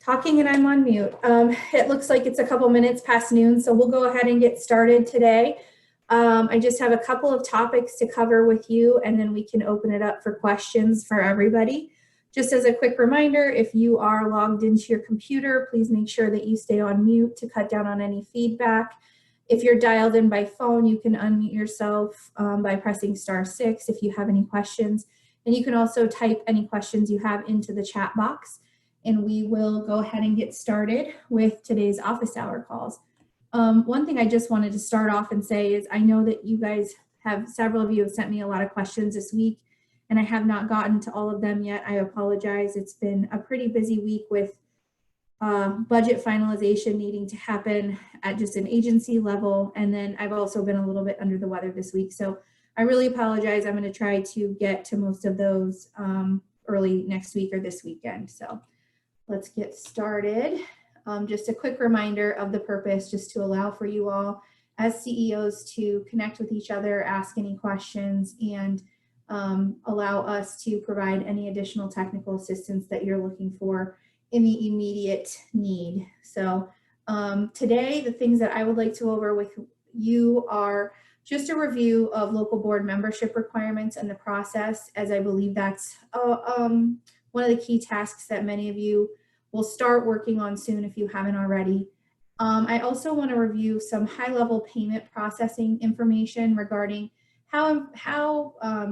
Talking and I'm on mute. It looks like it's a couple minutes past noon, so we'll go ahead and get started today. I just have a couple of topics to cover with you, and then we can open it up for questions for everybody. Just as a quick reminder, if you are logged into your computer, please make sure that you stay on mute to cut down on any feedback. If you're dialed in by phone, you can unmute yourself by pressing *6 if you have any questions. And you can also type any questions you have into the chat box. And we will go ahead and get started with today's office hour calls. One thing I just wanted to start off and say is I know that you guys several of you have sent me a lot of questions this week, and I have not gotten to all of them yet. I apologize. It's been a pretty busy week with budget finalization needing to happen at just an agency level. And then I've also been a little bit under the weather this week. So I really apologize. I'm going to try to get to most of those early next week or this weekend. So let's get started. Just a quick reminder of the purpose, just to allow for you all as CEOs to connect with each other, ask any questions, and allow us to provide any additional technical assistance that you're looking for in the immediate need. So today, the things that I would like to go over with you are just a review of local board membership requirements and the process, as I believe that's one of the key tasks that many of you will start working on soon if you haven't already. I also want to review some high-level payment processing information regarding how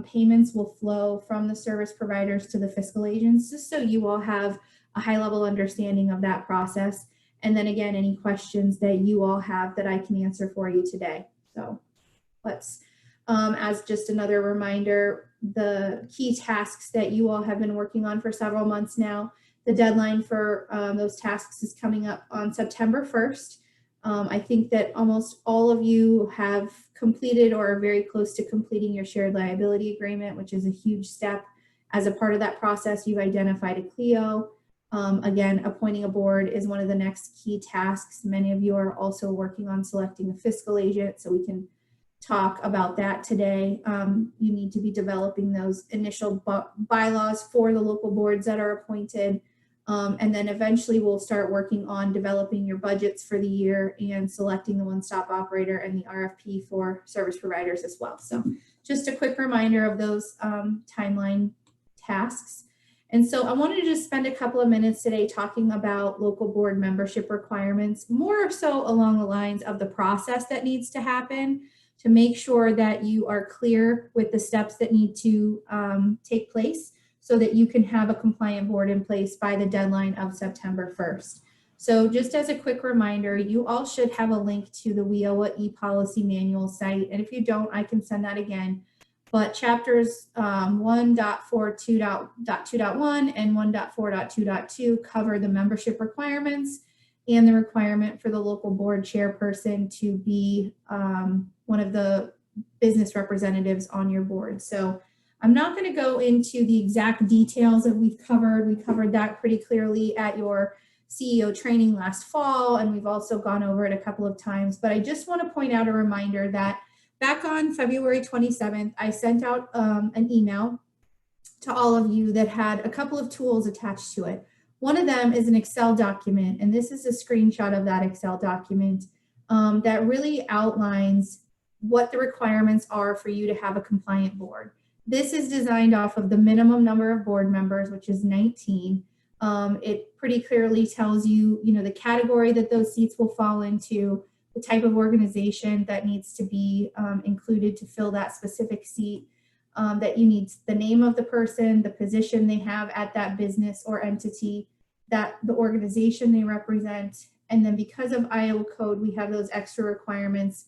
payments will flow from the service providers to the fiscal agents, just so you all have a high-level understanding of that process. And then again, any questions that you all have that I can answer for you today. So let's, as just another reminder, the key tasks that you all have been working on for several months now, the deadline for those tasks is coming up on September 1st. I think that almost all of you have completed or are very close to completing your shared liability agreement, which is a huge step. As a part of that process, you've identified a CLIO. Again, appointing a board is one of the next key tasks. Many of you are also working on selecting a fiscal agent, so we can talk about that today. You need to be developing those initial bylaws for the local boards that are appointed. And then eventually we'll start working on developing your budgets for the year and selecting the one-stop operator and the RFP for service providers as well. So just a quick reminder of those timeline tasks. And so I wanted to just spend a couple of minutes today talking about local board membership requirements, more so along the lines of the process that needs to happen to make sure that you are clear with the steps that need to take place, so that you can have a compliant board in place by the deadline of September 1st. So just as a quick reminder, you all should have a link to the WIOA e-policy manual site. And if you don't, I can send that again. But chapters 1.42.2.1 and 1.4.2.2 cover the membership requirements and the requirement for the local board chairperson to be one of the business representatives on your board. So I'm not going to go into the exact details that we've covered. We covered that pretty clearly at your CEO training last fall, and we've also gone over it a couple of times. But I just want to point out a reminder that back on February 27th, I sent out an email to all of you that had a couple of tools attached to it. One of them is an Excel document, and this is a screenshot of that Excel document that really outlines what the requirements are for you to have a compliant board. This is designed off of the minimum number of board members, which is 19. It pretty clearly tells you, the category that those seats will fall into, the type of organization that needs to be included to fill that specific seat, that you need the name of the person, the position they have at that business or entity, that the organization they represent, and then because of Iowa code, we have those extra requirements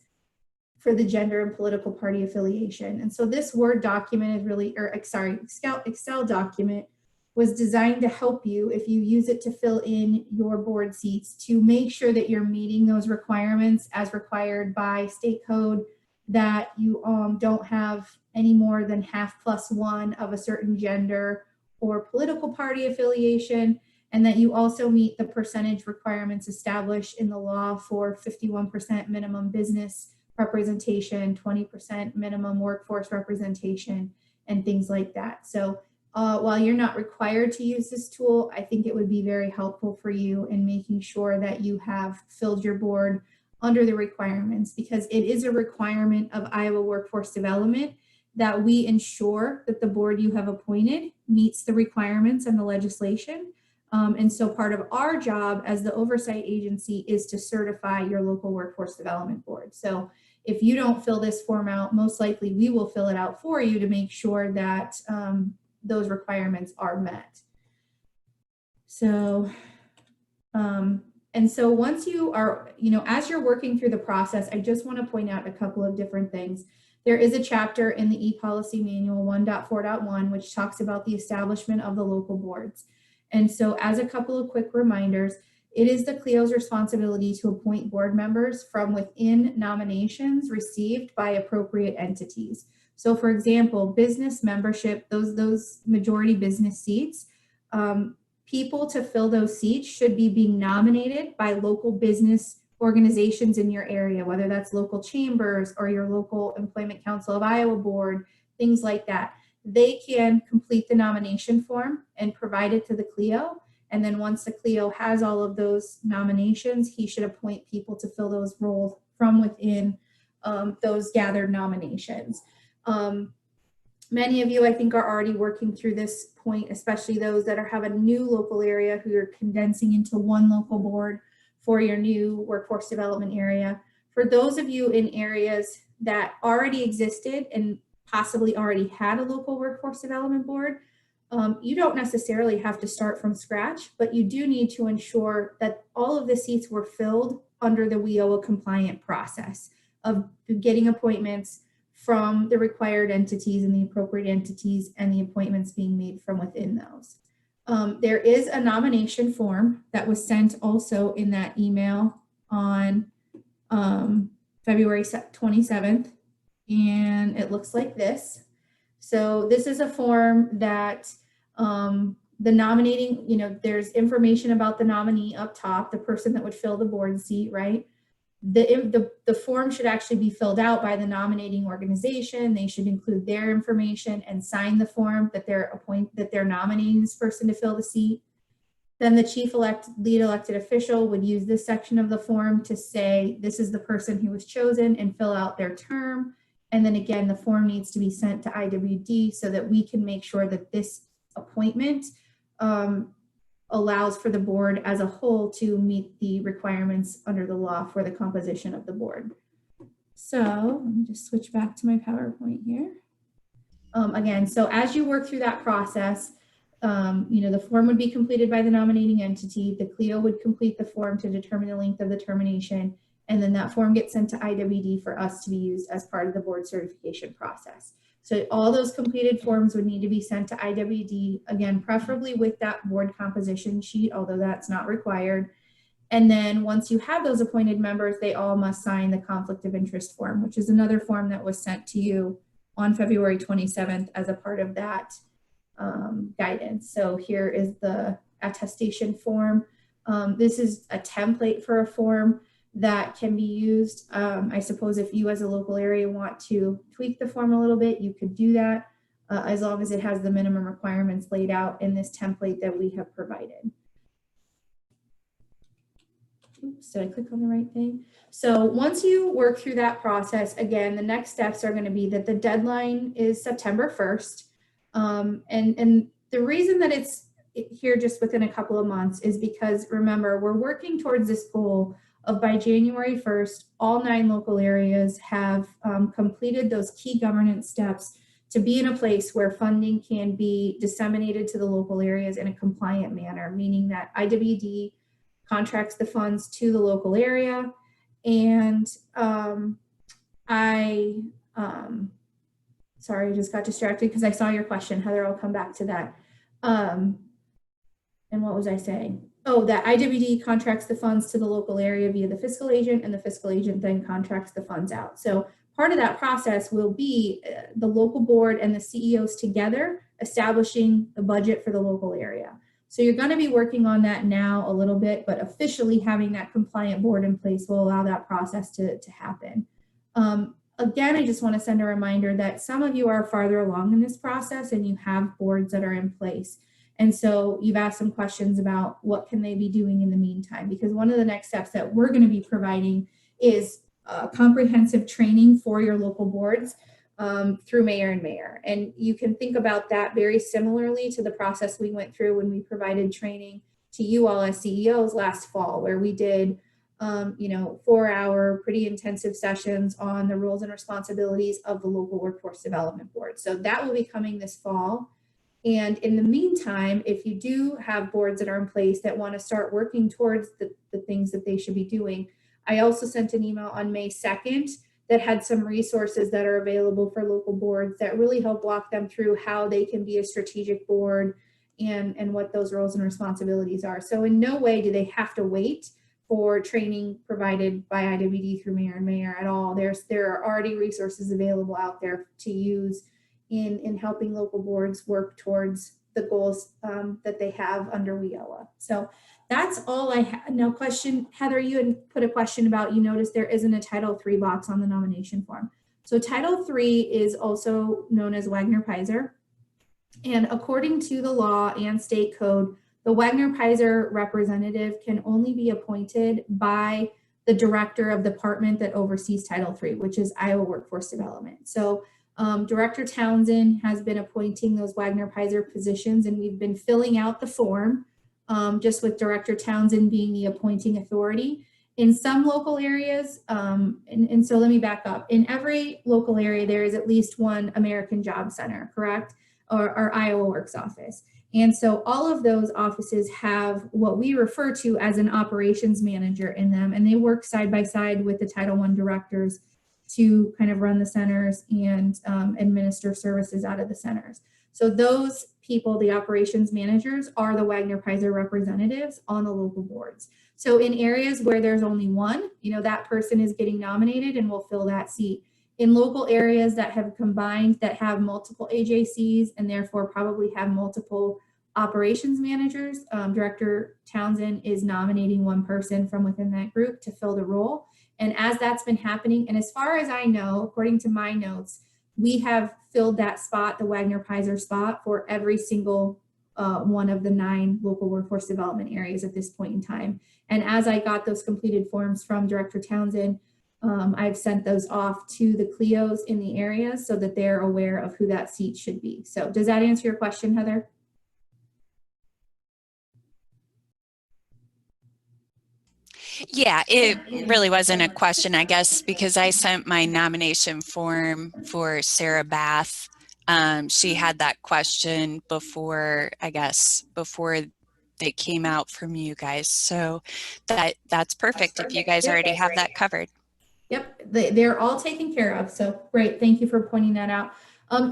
for the gender and political party affiliation. And so this Word document is really, Excel document was designed to help you, if you use it to fill in your board seats, to make sure that you're meeting those requirements as required by state code, that you don't have any more than half+1 of a certain gender or political party affiliation, and that you also meet the percentage requirements established in the law for 51% minimum business representation, 20% minimum workforce representation, and things like that. So While you're not required to use this tool, I think it would be very helpful for you in making sure that you have filled your board under the requirements, because it is a requirement of Iowa Workforce Development that we ensure that the board you have appointed meets the requirements and the legislation. And so part of our job as the oversight agency is to certify your local workforce development board. So if you don't fill this form out, most likely we will fill it out for you to make sure that those requirements are met. So, and so once you are, as you're working through the process, I just want to point out a couple of different things. There is a chapter in the e-policy manual 1.4.1, which talks about the establishment of the local boards. And so as a couple of quick reminders, it is the CLEO's responsibility to appoint board members from within nominations received by appropriate entities. So for example, business membership, those majority business seats, people to fill those seats should be being nominated by local business organizations in your area, whether that's local chambers or your local Employment Council of Iowa board, things like that. They can complete the nomination form and provide it to the CLEO. And then once the CLEO has all of those nominations, he should appoint people to fill those roles from within those gathered nominations. Many of you, I think, are already working through this point, especially those that have a new local area who are condensing into one local board for your new workforce development area. For those of you in areas that already existed and possibly already had a local workforce development board, you don't necessarily have to start from scratch, but you do need to ensure that all of the seats were filled under the WIOA compliant process of getting appointments from the required entities and the appropriate entities, and the appointments being made from within those. There is a nomination form that was sent also in that email on February 27th, and it looks like this. So this is a form that the nominating, there's information about the nominee up top, the person that would fill the board seat, right? The form should actually be filled out by the nominating organization. They should include their information and sign the form that they're nominating this person to fill the seat. Then the lead elected official would use this section of the form to say, this is the person who was chosen, and fill out their term. And then again, the form needs to be sent to IWD so that we can make sure that this appointment allows for the board as a whole to meet the requirements under the law for the composition of the board. So let me just switch back to my PowerPoint here. Again, so as you work through that process, the form would be completed by the nominating entity. The CLEO would complete the form to determine the length of the termination, and then that form gets sent to IWD for us to be used as part of the board certification process. So all those completed forms would need to be sent to IWD, again, preferably with that board composition sheet, although that's not required. And then once you have those appointed members, they all must sign the conflict of interest form, which is another form that was sent to you on February 27th as a part of that guidance. So here is the attestation form. This is a template for a form that can be used. I suppose if you as a local area want to tweak the form a little bit, you could do that as long as it has the minimum requirements laid out in this template that we have provided. Oops, did I click on the right thing? So once you work through that process, again, the next steps are going to be that the deadline is September 1st. And the reason that it's here just within a couple of months is because, remember, we're working towards this goal of by January 1st, all 9 local areas have completed those key governance steps to be in a place where funding can be disseminated to the local areas in a compliant manner, meaning that IWD contracts the funds to the local area. And sorry, I just got distracted because I saw your question, Heather. I'll come back to that. And what was I saying? Oh, that IWD contracts the funds to the local area via the fiscal agent, and the fiscal agent then contracts the funds out. So part of that process will be the local board and the CEOs together establishing the budget for the local area. So you're going to be working on that now a little bit, but officially having that compliant board in place will allow that process to happen. again, I just want to send a reminder that some of you are farther along in this process and you have boards that are in place. And so you've asked some questions about what can they be doing in the meantime, because one of the next steps that we're going to be providing is comprehensive training for your local boards through mayor and mayor. And you can think about that very similarly to the process we went through when we provided training to you all as CEOs last fall, where we did 4-hour pretty intensive sessions on the roles and responsibilities of the local workforce development board. So that will be coming this fall. And in the meantime, if you do have boards that are in place that want to start working towards the things that they should be doing, I also sent an email on May 2nd that had some resources that are available for local boards that really help walk them through how they can be a strategic board and what those roles and responsibilities are. So in no way do they have to wait for training provided by IWD through mayor and mayor at all. There are already resources available out there to use in helping local boards work towards the goals that they have under WIOA. So that's all I have. Now question, Heather, you had put a question about, you noticed there isn't a Title III box on the nomination form. So Title III is also known as Wagner-Peiser. And according to the law and state code, the Wagner-Peiser representative can only be appointed by the director of the department that oversees Title III, which is Iowa Workforce Development. So Director Townsend has been appointing those Wagner-Peiser positions, and we've been filling out the form just with Director Townsend being the appointing authority. In some local areas, and so let me back up. In every local area, there is at least one American Job Center, correct? Or Iowa Works office. And so all of those offices have what we refer to as an operations manager in them, and they work side by side with the Title I directors to kind of run the centers and administer services out of the centers. So those people, the operations managers, are the Wagner-Peiser representatives on the local boards. So in areas where there's only one, that person is getting nominated and will fill that seat. In local areas that have combined, that have multiple AJCs and therefore probably have multiple operations managers, Director Townsend is nominating one person from within that group to fill the role. And as that's been happening, and as far as I know, according to my notes, we have filled that spot, the Wagner-Peiser spot, for every single one of the 9 local workforce development areas at this point in time. And as I got those completed forms from Director Townsend, I've sent those off to the CLEOs in the area so that they're aware of who that seat should be. So does that answer your question, Heather? Yeah, it really wasn't a question, I guess, because I sent my nomination form for Sarah Bath. She had that question before, I guess, before they came out from you guys. So that's perfect if you guys already have that covered. Yep, they're all taken care of. So great, thank you for pointing that out.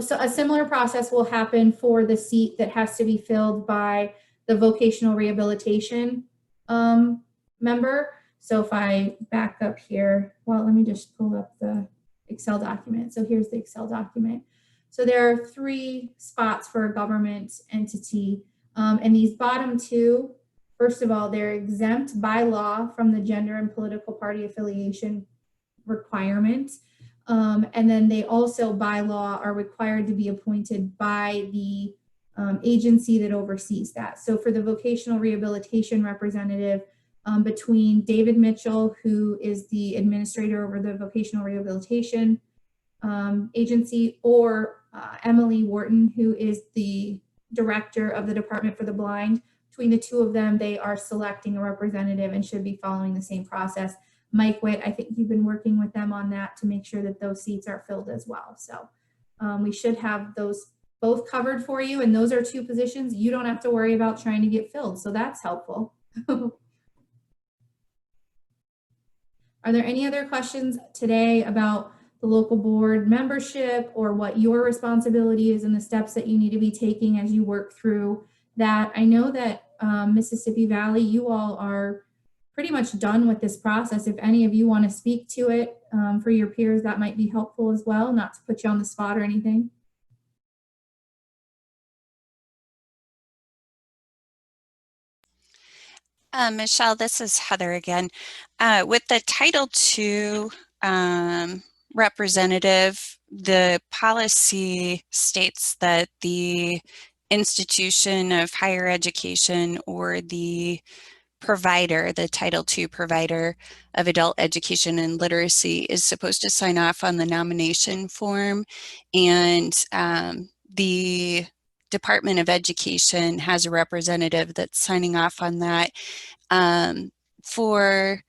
So a similar process will happen for the seat that has to be filled by the vocational rehabilitation member. So if I back up here, well, let me just pull up the Excel document. So here's the Excel document. So there are 3 spots for a government entity. And these bottom 2, first of all, they're exempt by law from the gender and political party affiliation requirement. And then they also by law are required to be appointed by the agency that oversees that. So for the vocational rehabilitation representative, between David Mitchell, who is the administrator over the vocational rehabilitation agency, or Emily Wharton, who is the director of the Department for the Blind, between the 2 of them, they are selecting a representative and should be following the same process. Mike Witt, I think you've been working with them on that to make sure that those seats are filled as well. So we should have those both covered for you. And those are 2 positions you don't have to worry about trying to get filled. So that's helpful. Are there any other questions today about the local board membership or what your responsibility is and the steps that you need to be taking as you work through that? I know that Mississippi Valley, you all are pretty much done with this process. If any of you want to speak to it for your peers, that might be helpful as well, not to put you on the spot or anything. Michelle, this is Heather again. With the Title II representative, the policy states that the institution of higher education or the provider, the Title II provider of adult education and literacy, is supposed to sign off on the nomination form, and the Department of Education has a representative that's signing off on that. For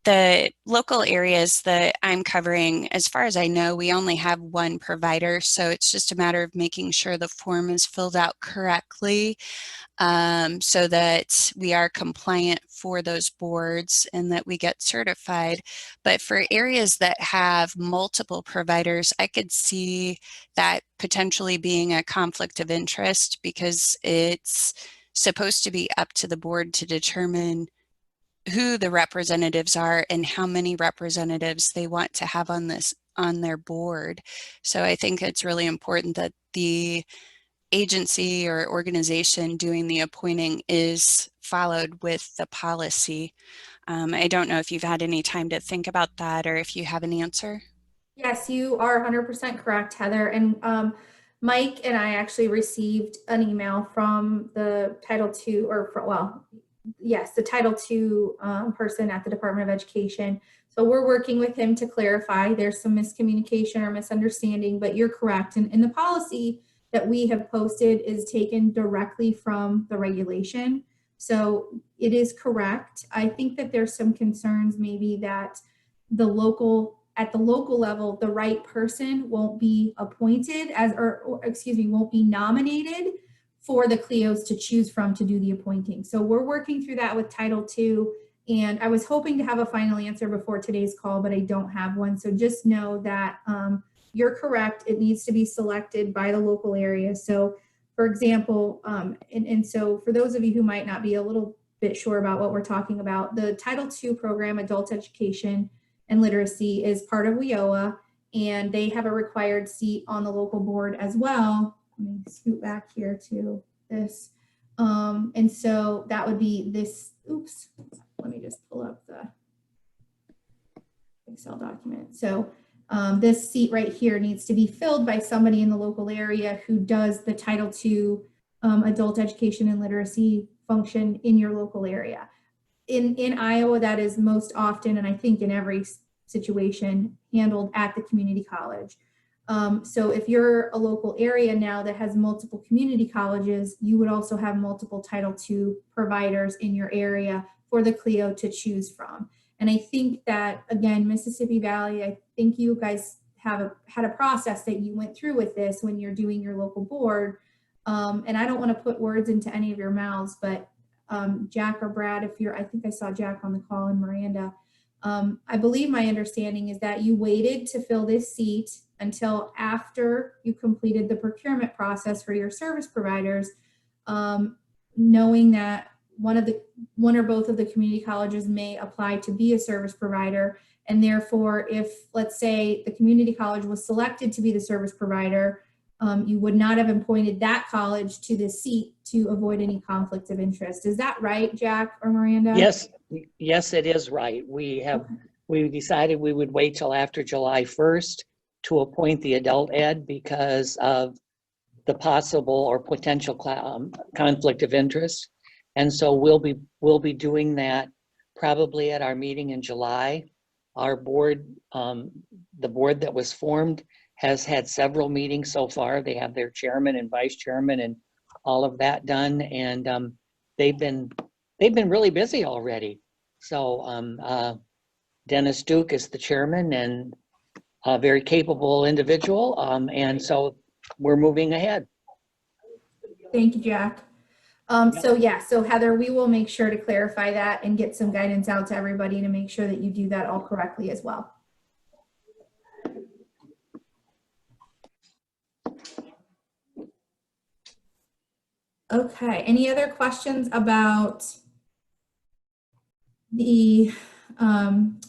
the local areas that I'm covering, as far as I know, we only have one provider, so it's just a matter of making sure the form is filled out correctly, so that we are compliant for those boards and that we get certified. But for areas that have multiple providers, I could see that potentially being a conflict of interest, because it's supposed to be up to the board to determine who the representatives are and how many representatives they want to have on their board. So I think it's really important that the agency or organization doing the appointing is followed with the policy. I don't know if you've had any time to think about that or if you have an answer. Yes, you are 100% correct, Heather. And Mike and I actually received an email from the Title II, yes, the Title II person at the Department of Education. So we're working with him to clarify. There's some miscommunication or misunderstanding, but you're correct. And the policy that we have posted is taken directly from the regulation. So it is correct. I think that there's some concerns maybe that at the local level, the right person won't be appointed won't be nominated for the CLEOs to choose from to do the appointing. So we're working through that with Title II, and I was hoping to have a final answer before today's call, but I don't have one. So just know that you're correct. It needs to be selected by the local area. So for example, and so for those of you who might not be a little bit sure about what we're talking about, the Title II program, Adult Education and Literacy, is part of WIOA, and they have a required seat on the local board as well. Let me scoot back here to this. And so that would be this, oops, let me just pull up the Excel document. So this seat right here needs to be filled by somebody in the local area who does the Title II adult education and literacy function in your local area. In Iowa, that is most often, and I think in every situation, handled at the community college. So if you're a local area now that has multiple community colleges, you would also have multiple Title II providers in your area for the CLEO to choose from. And I think that, again, Mississippi Valley, I think you guys had a process that you went through with this when you're doing your local board. And I don't want to put words into any of your mouths, but Jack or Brad, I think I saw Jack on the call, and Miranda, I believe my understanding is that you waited to fill this seat until after you completed the procurement process for your service providers, knowing that one or both of the community colleges may apply to be a service provider. And therefore, if, let's say, the community college was selected to be the service provider, you would not have appointed that college to the seat to avoid any conflict of interest. Is that right, Jack or Miranda? Yes, it is right. We decided we would wait till after July 1st to appoint the adult ed because of the possible or potential conflict of interest. And so we'll be doing that probably at our meeting in July. Our board, the board that was formed, has had several meetings so far. They have their chairman and vice chairman and all of that done, and they've been really busy already. So Dennis Duke is the chairman and a very capable individual, and so we're moving ahead. Thank you, Jack. So Heather, we will make sure to clarify that and get some guidance out to everybody to make sure that you do that all correctly as well. Okay, any other questions about the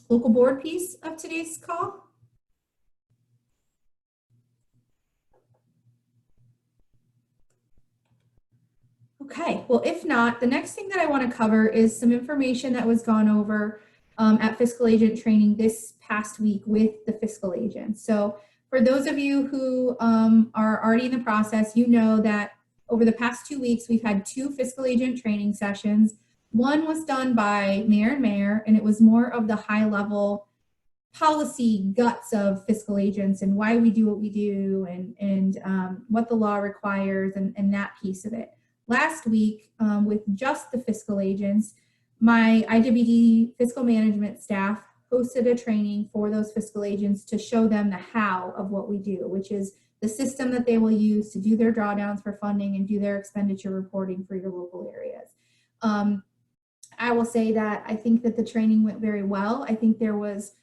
local board piece of today's call? Okay, well, if not, the next thing that I want to cover is some information that was gone over at fiscal agent training this past week with the fiscal agent. So for those of you who are already in the process, you know that over the past 2 weeks, we've had 2 fiscal agent training sessions. One was done by Mayor and Mayor, and it was more of the high level policy guts of fiscal agents and why we do what we do and what the law requires and that piece of it. Last week, with just the fiscal agents, my IWD fiscal management staff hosted a training for those fiscal agents to show them the how of what we do, which is the system that they will use to do their drawdowns for funding and do their expenditure reporting for your local areas. I will say that I think that the training went very well. I think there was,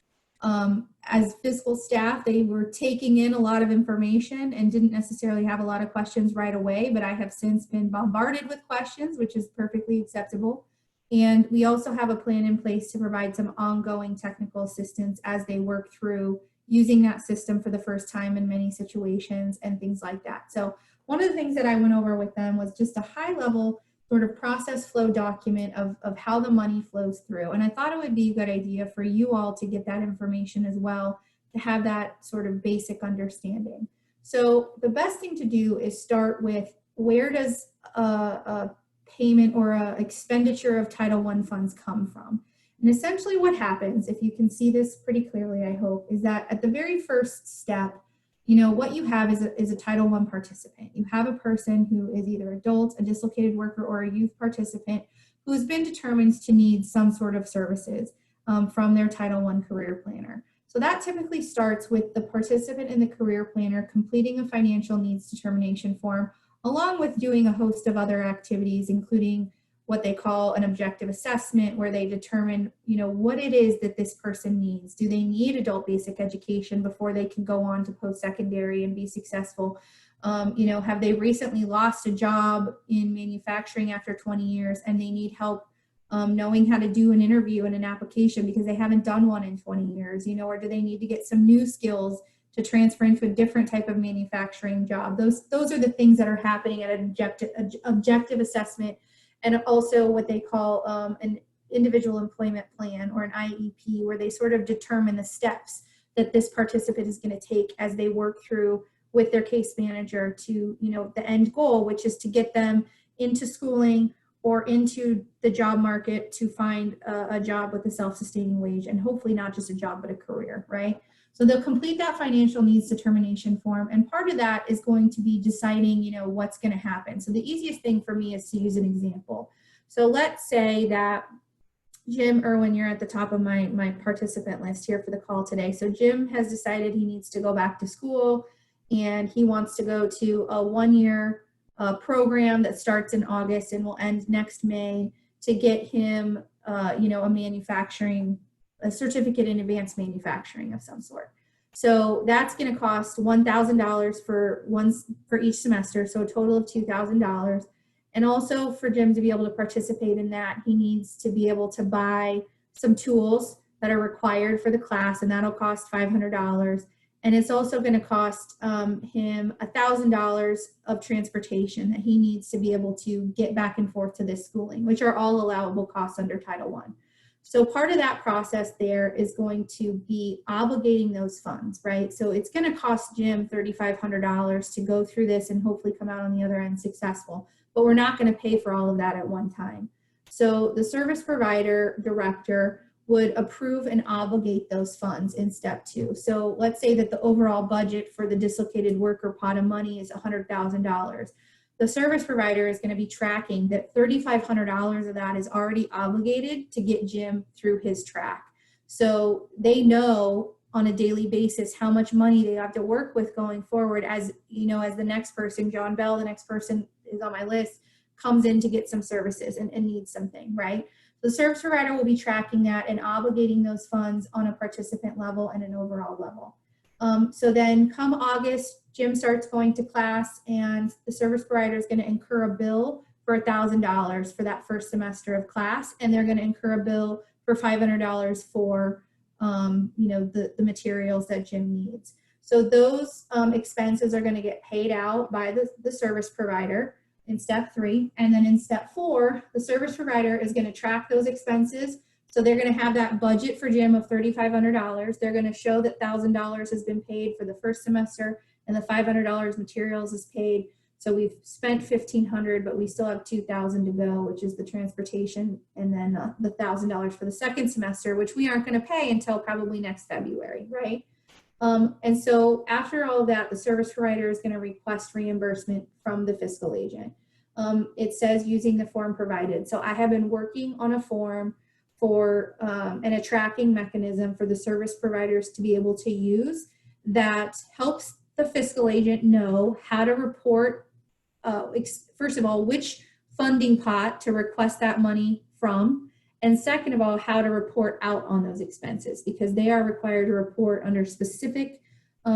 as fiscal staff, they were taking in a lot of information and didn't necessarily have a lot of questions right away, but I have since been bombarded with questions, which is perfectly acceptable. And we also have a plan in place to provide some ongoing technical assistance as they work through using that system for the first time in many situations and things like that. So one of the things that I went over with them was just a high level sort of process flow document of how the money flows through. And I thought it would be a good idea for you all to get that information as well, to have that sort of basic understanding. So the best thing to do is start with, where does a payment or a expenditure of Title I funds come from? And essentially what happens, if you can see this pretty clearly, I hope, is that at the very first step, you know, what you have is a Title I participant. You have a person who is either adult, a dislocated worker, or a youth participant who's been determined to need some sort of services from their Title I career planner. So that typically starts with the participant in the career planner completing a financial needs determination form, along with doing a host of other activities, including what they call an objective assessment, where they determine, you know, what it is that this person needs. Do they need adult basic education before they can go on to post-secondary and be successful? You know, have they recently lost a job in manufacturing after 20 years and they need help knowing how to do an interview and an application because they haven't done one in 20 years, you know, or do they need to get some new skills to transfer into a different type of manufacturing job? Those are the things that are happening at an objective assessment, and also what they call an individual employment plan, or an IEP, where they sort of determine the steps that this participant is going to take as they work through with their case manager to, you know, the end goal, which is to get them into schooling or into the job market to find a job with a self-sustaining wage, and hopefully not just a job, but a career, right? So they'll complete that financial needs determination form, and part of that is going to be deciding, you know, what's going to happen. So the easiest thing for me is to use an example. So let's say that Jim Irwin, you're at the top of my participant list here for the call today. So Jim has decided he needs to go back to school, and he wants to go to a one-year program that starts in August and will end next May to get him, you know, a certificate in advanced manufacturing of some sort. So that's going to cost $1,000 for each semester, so a total of $2,000. And also for Jim to be able to participate in that, he needs to be able to buy some tools that are required for the class, and that'll cost $500. And it's also going to cost him $1,000 of transportation that he needs to be able to get back and forth to this schooling, which are all allowable costs under Title I. So part of that process there is going to be obligating those funds, right? So it's going to cost Jim $3,500 to go through this and hopefully come out on the other end successful, but we're not going to pay for all of that at one time. So the service provider director would approve and obligate those funds in step 2. So let's say that the overall budget for the dislocated worker pot of money is $100,000. The service provider is going to be tracking that $3,500 of that is already obligated to get Jim through his track. So they know on a daily basis how much money they have to work with going forward, as you know, as the next person, John Bell, the next person is on my list, comes in to get some services and needs something, right? The service provider will be tracking that and obligating those funds on a participant level and an overall level. So then come August, Jim starts going to class, and the service provider is going to incur a bill for $1,000 for that first semester of class, and they're going to incur a bill for $500 for you know, the materials that Jim needs. So those expenses are going to get paid out by the service provider in step 3, and then in step 4, the service provider is going to track those expenses So they're going to have that budget for gym of $3,500. They're going to show that $1,000 has been paid for the first semester and the $500 materials is paid. So we've spent $1,500, but we still have $2,000 to go, which is the transportation, and then the $1,000 for the second semester, which we aren't going to pay until probably next February, right? And so after all of that, the service provider is going to request reimbursement from the fiscal agent. It says using the form provided. So I have been working on a form for and a tracking mechanism for the service providers to be able to use that helps the fiscal agent know how to report, first of all, which funding pot to request that money from, and second of all, how to report out on those expenses, because they are required to report under specific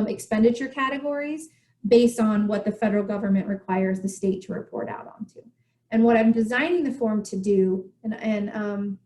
expenditure categories based on what the federal government requires the state to report out onto. And what I'm designing the form to do, and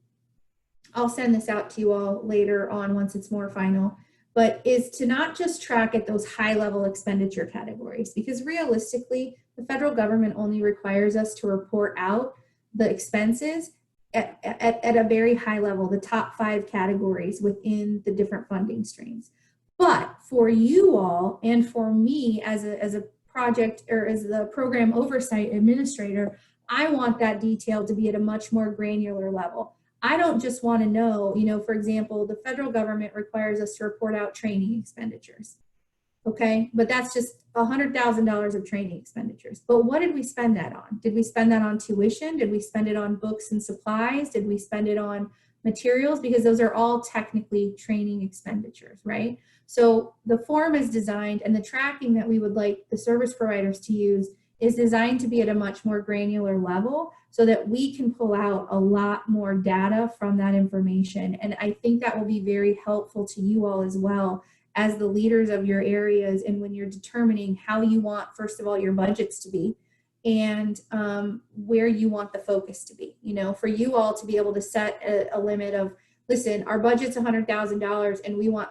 I'll send this out to you all later on once it's more final, but is to not just track at those high level expenditure categories, because realistically, the federal government only requires us to report out the expenses at a very high level, the top 5 categories within the different funding streams. But for you all and for me as a project or as the program oversight administrator, I want that detail to be at a much more granular level. I don't just want to know, for example, the federal government requires us to report out training expenditures. Okay, but that's just $100,000 of training expenditures. But what did we spend that on? Did we spend that on tuition? Did we spend it on books and supplies? Did we spend it on materials? Because those are all technically training expenditures, right? So the form is designed, and the tracking that we would like the service providers to use is designed to be at a much more granular level so that we can pull out a lot more data from that information. And I think that will be very helpful to you all as well as the leaders of your areas, and when you're determining how you want, first of all, your budgets to be, and where you want the focus to be. For you all to be able to set a limit of, listen, our budget's $100,000 and we want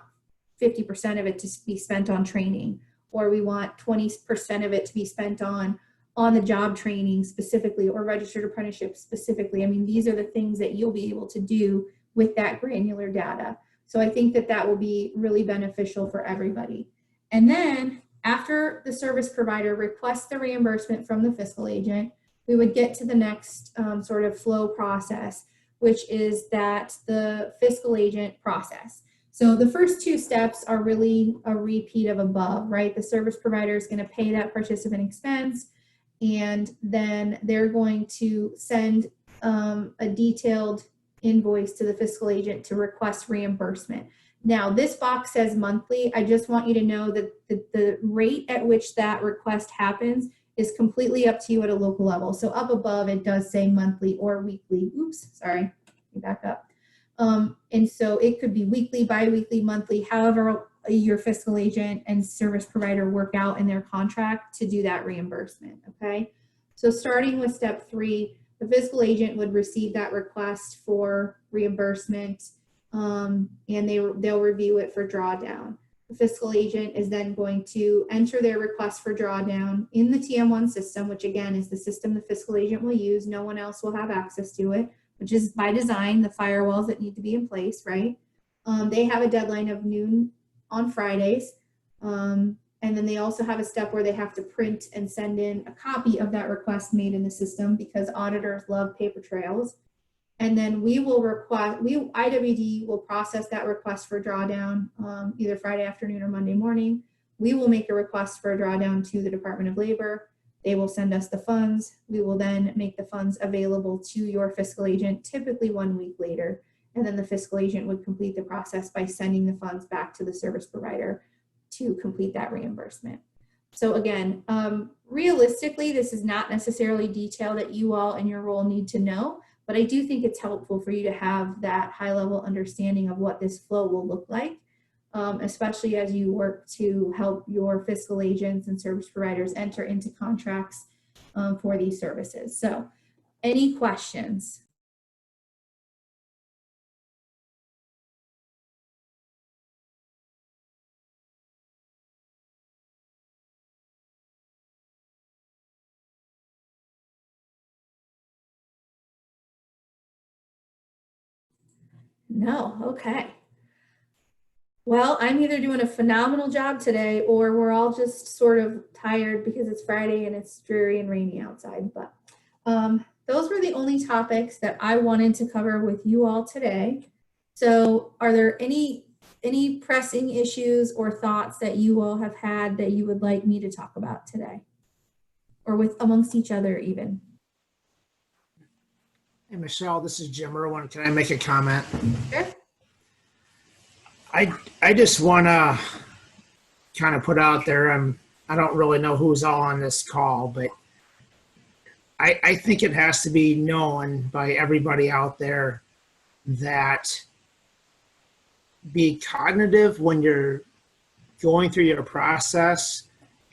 50% of it to be spent on training, or we want 20% of it to be spent on the job training specifically, or registered apprenticeship specifically. I mean, these are the things that you'll be able to do with that granular data. So I think that that will be really beneficial for everybody. And then after the service provider requests the reimbursement from the fiscal agent, we would get to the next sort of flow process, which is that the fiscal agent process. So the first 2 steps are really a repeat of above, right? The service provider is going to pay that participant expense, and then they're going to send a detailed invoice to the fiscal agent to request reimbursement. Now, this box says monthly. I just want you to know that the rate at which that request happens is completely up to you at a local level. So up above, it does say monthly or weekly. Oops, sorry, back up. And so it could be weekly, bi-weekly, monthly, however your fiscal agent and service provider work out in their contract to do that reimbursement, okay? So starting with step 3, the fiscal agent would receive that request for reimbursement, and they'll review it for drawdown. The fiscal agent is then going to enter their request for drawdown in the TM1 system, which again is the system the fiscal agent will use. No one else will have access to it, which is by design, the firewalls that need to be in place, right? They have a deadline of noon on Fridays. And then they also have a step where they have to print and send in a copy of that request made in the system, because auditors love paper trails. And then IWD will process that request for drawdown either Friday afternoon or Monday morning. We will make a request for a drawdown to the Department of Labor. They will send us the funds. We will then make the funds available to your fiscal agent, typically 1 week later. And then the fiscal agent would complete the process by sending the funds back to the service provider to complete that reimbursement. So again, realistically, this is not necessarily detail that you all in your role need to know, but I do think it's helpful for you to have that high level understanding of what this flow will look like, especially as you work to help your fiscal agents and service providers enter into contracts for these services. So any questions? No, okay. Well, I'm either doing a phenomenal job today or we're all just sort of tired because it's Friday and it's dreary and rainy outside. But those were the only topics that I wanted to cover with you all today. So are there any pressing issues or thoughts that you all have had that you would like me to talk about today? Or with amongst each other even? Hey, Michelle, this is Jim Irwin. Can I make a comment? Sure. I just want to kind of put out there, I don't really know who's all on this call, but I think it has to be known by everybody out there that be cognitive when you're going through your process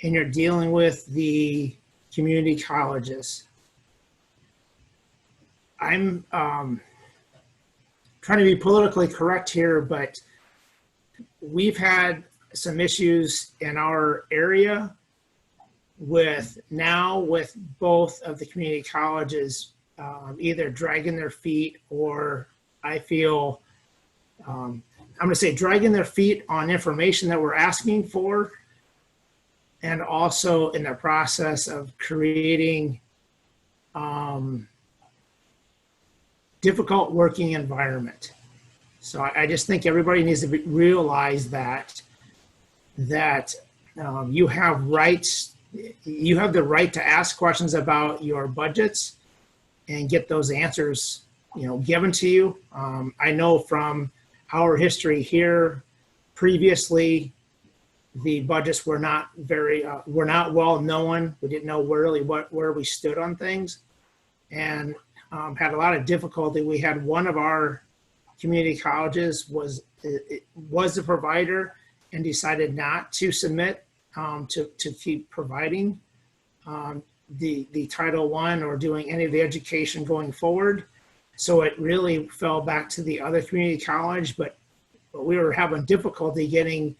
and you're dealing with the community colleges. I'm trying to be politically correct here, but we've had some issues in our area with both of the community colleges either dragging their feet, or I feel I'm going to say dragging their feet on information that we're asking for, and also in the process of creating difficult working environment. So I just think everybody needs to realize that you have rights. You have the right to ask questions about your budgets and get those answers, given to you. I know from our history here, previously, the budgets were not well known. We didn't know really where we stood on things, and had a lot of difficulty. We had one of our community colleges was the provider and decided not to submit to keep providing the Title I or doing any of the education going forward. So it really fell back to the other community college, but we were having difficulty getting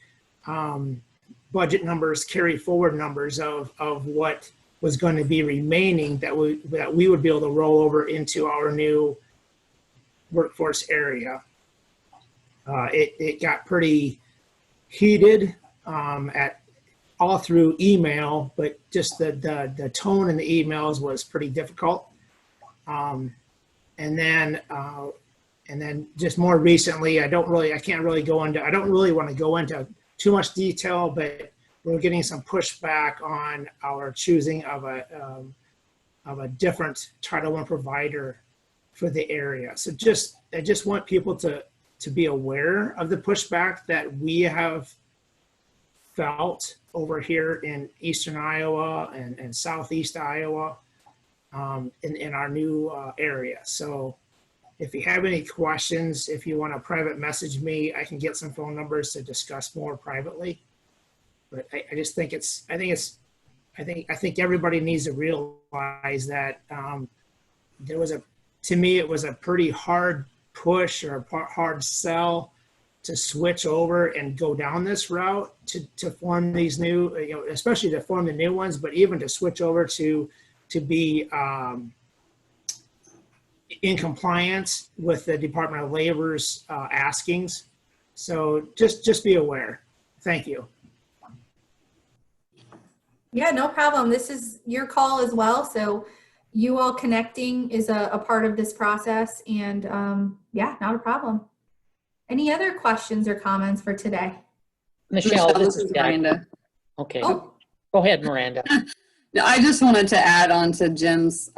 budget numbers, carry forward numbers of what was going to be remaining that we would be able to roll over into our new workforce area. It got pretty heated at all through email, but just the tone in the emails was pretty difficult. And then just more recently, I don't really want to go into too much detail, but we're getting some pushback on our choosing of a different Title I provider for the area. So I just want people to be aware of the pushback that we have felt over here in Eastern Iowa and Southeast Iowa in our new area. So if you have any questions, if you want to private message me, I can get some phone numbers to discuss more privately. But I just think I think everybody needs to realize that to me, it was a pretty hard push or a hard sell to switch over and go down this route to form these new, especially to form the new ones, but even to switch over to be in compliance with the Department of Labor's askings. So just be aware. Thank you. Yeah, no problem. This is your call as well. So you all connecting is a part of this process, and yeah, not a problem. Any other questions or comments for today? Michelle, this is Miranda. Okay. Oh. Go ahead, Miranda. I just wanted to add on to Jim's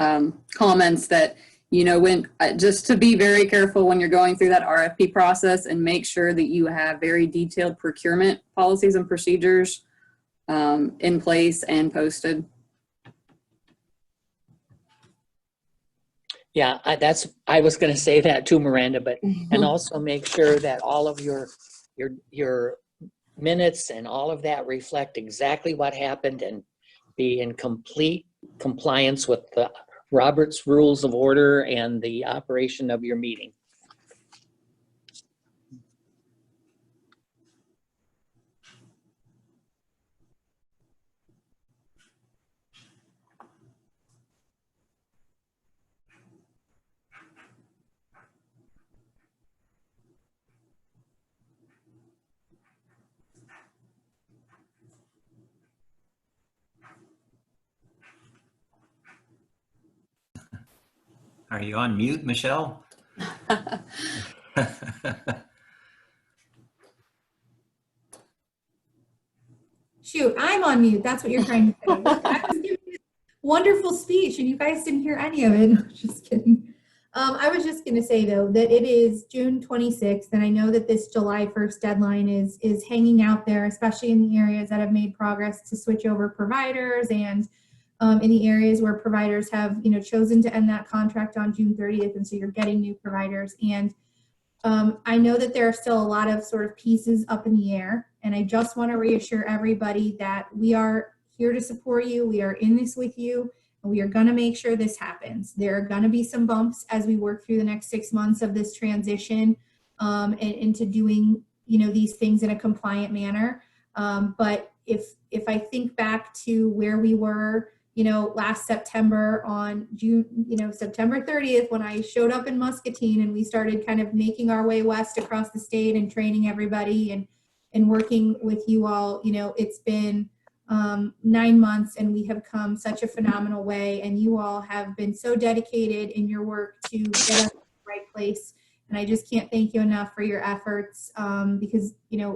comments that, when just to be very careful when you're going through that RFP process and make sure that you have very detailed procurement policies and procedures in place and posted. Yeah, I was going to say that too, Miranda, but and also make sure that all of your minutes and all of that reflect exactly what happened and be in complete compliance with the Robert's Rules of Order and the operation of your meeting. Are you on mute, Michelle? Shoot, I'm on mute. That's what you're trying to say. Look, I was giving this wonderful speech and you guys didn't hear any of it. No, just kidding. I was just going to say, though, that it is June 26th, and I know that this July 1st deadline is hanging out there, especially in the areas that have made progress to switch over providers, and in the areas where providers have, chosen to end that contract on June 30th, and so you're getting new providers. And I know that there are still a lot of sort of pieces up in the air, and I just want to reassure everybody that we are here to support you. We are in this with you. We are going to make sure this happens. There are going to be some bumps as we work through the next 6 months of this transition and into doing, these things in a compliant manner. But if I think back to where we were, last September on September 30th, when I showed up in Muscatine and we started kind of making our way west across the state and training everybody and working with you all, it's been 9 months and we have come such a phenomenal way, and you all have been so dedicated in your work to get us to the right place. And I just can't thank you enough for your efforts because,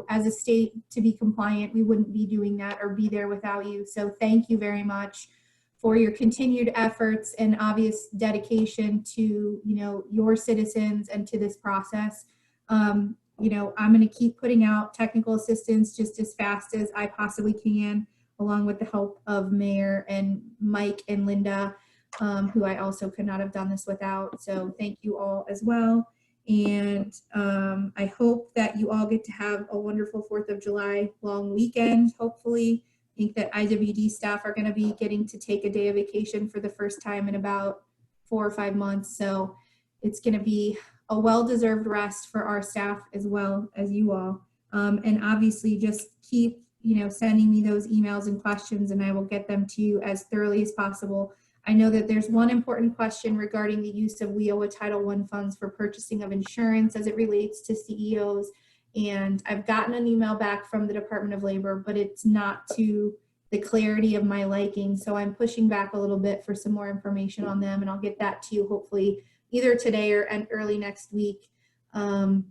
as a state, to be compliant, we wouldn't be doing that or be there without you. So thank you very much for your continued efforts and obvious dedication to, your citizens and to this process. I'm going to keep putting out technical assistance just as fast as I possibly can, along with the help of Mayor and Mike and Linda, who I also could not have done this without. So thank you all as well. And I hope that you all get to have a wonderful 4th of July long weekend, hopefully. I think that IWD staff are going to be getting to take a day of vacation for the first time in about 4 or 5 months. So it's going to be a well-deserved rest for our staff as well as you all. And obviously just keep sending me those emails and questions, and I will get them to you as thoroughly as possible. I know that there's one important question regarding the use of WIOA Title I funds for purchasing of insurance as it relates to CEOs. And I've gotten an email back from the Department of Labor, but it's not to the clarity of my liking. So I'm pushing back a little bit for some more information on them, and I'll get that to you hopefully either today or early next week. And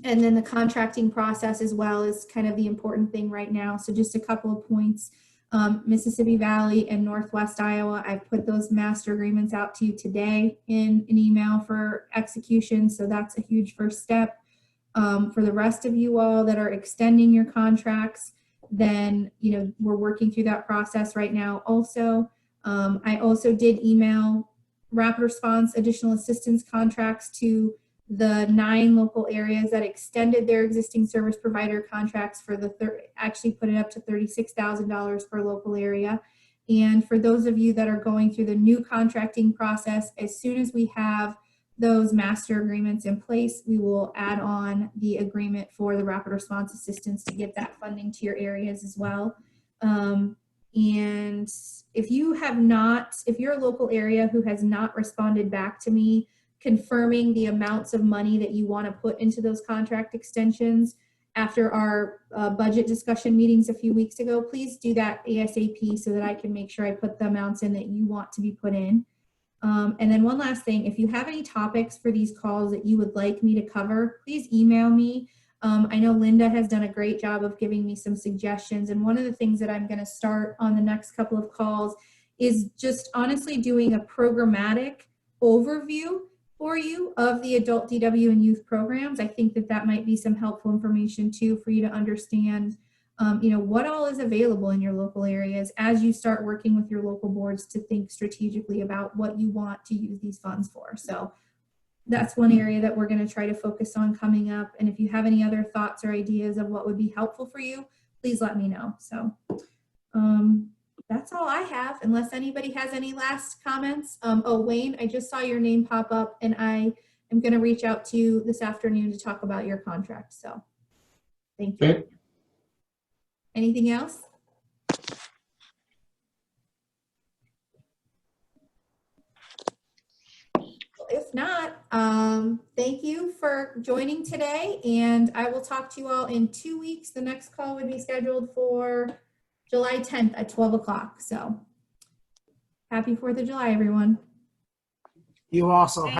then the contracting process as well is kind of the important thing right now. So just a couple of points. Mississippi Valley and Northwest Iowa, I've put those master agreements out to you today in an email for execution. So that's a huge first step. For the rest of you all that are extending your contracts, then, we're working through that process right now. Also, I also did email rapid response additional assistance contracts to the 9 local areas that extended their existing service provider contracts for actually put it up to $36,000 per local area. And for those of you that are going through the new contracting process, as soon as we have those master agreements in place, we will add on the agreement for the rapid response assistance to get that funding to your areas as well. And if you're a local area who has not responded back to me confirming the amounts of money that you want to put into those contract extensions after our budget discussion meetings a few weeks ago, please do that ASAP so that I can make sure I put the amounts in that you want to be put in. And then one last thing, if you have any topics for these calls that you would like me to cover, please email me. I know Linda has done a great job of giving me some suggestions. And one of the things that I'm going to start on the next couple of calls is just honestly doing a programmatic overview for you of the adult DW and youth programs. I think that might be some helpful information too for you to understand what all is available in your local areas as you start working with your local boards to think strategically about what you want to use these funds for. So that's one area that we're going to try to focus on coming up. And if you have any other thoughts or ideas of what would be helpful for you, please let me know. So that's all I have, unless anybody has any last comments. Oh, Wayne, I just saw your name pop up, and I am going to reach out to you this afternoon to talk about your contract. So thank you. Okay. Anything else? If not, thank you for joining today, and I will talk to you all in 2 weeks. The next call would be scheduled for July 10th at 12 o'clock. So happy 4th of July, everyone. You also.